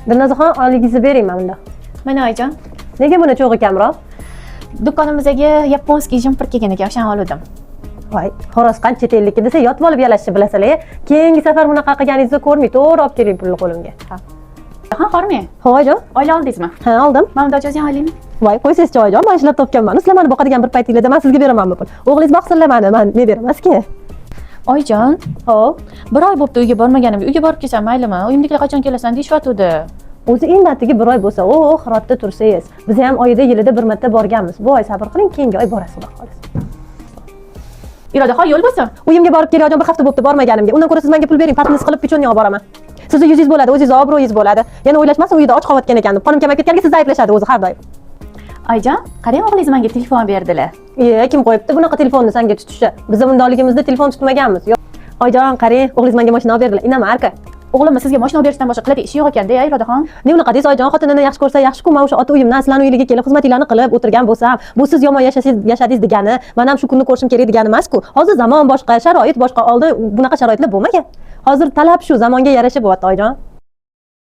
Dilnozaxon, oyligingizni bering mana bunda. Mana oyijon, Nega buni cho'g'i kamroq? do'konimizga yaponskiy jumper kelgan ekan, o'shani oldim. Voy, xo'roz qancha chet ellikka desa yotib olib yalashni bilasizlar. Keyingi safar bunaqa qilganingizni ko'rmay, to'g'ri olib keling pulni qo'limga. Ha, qormi? Ho'jon? Oila oldingizmi? Ha, oldim. Mana bunday jozing olaymi? Voy, qo'ysiz-chi oyijon, men ishlab topganman. Sizlar meni boqadigan bir paytinglarda men sizga beramanmi pul? O'g'lingiz boqsinlar meni, men beramas-ki. Oyijon, Hop. bir oy bo'libdi uyga bormaganimga. Uyga borib kelsam maylimi? Uyimdagilar qachon kelasan deyishyotdi. O'zi indatiga bir oy bo'lsa, xiratda tursangiz. Biz ham oyida yilida bir marta borganmiz. Bu oy sabr qiling, keyingi oy borasiz, xudo xohlasa. Irodaxon yo'l bo'lsin. Uyimga borib kelayojon bir hafta bo'libdi bormaganimga. Undan ko'ra siz menga pul bering, patnis qilib pechonniy olib boraman. Sizni yuzingiz bo'ladi, o'zingiz obro'yingiz bo'ladi. Yana o'ylashmasin, uyda och qolotgan ekandim. Qonim kamayib ketganiga sizni ayblashadi o'zi har doim. Oyijon, qarang, o'g'lingiz menga telefon berdilar. Kim qo'yibdi bunaqa telefonni senga tutishni? Biz bundoligimizda telefon tutmaganmiz. Oyjon, qarang, o'g'lingiz menga mashina olib berdilar. Inama arka. O'g'limni sizga mashina olib berishdan boshqa qiladigan ishi yo'q ekan-da, Irodaxon. Ne unaqa deysiz, oyijon, xotinini yaxshi ko'rsa yaxshi-ku, men o'sha ota uyimdan sizlarning uyiga kelib xizmatinglarni qilib o'tirgan bo'lsam, bu siz yomon yashadingiz degani, men ham shu kunni ko'rishim kerak degani emas-ku. Hozir zamon boshqa, sharoit boshqa, oldin bunaqa sharoitlar bo'lmagan. Hozir talab shu zamonga yarasha bo'lyapti, oyijon.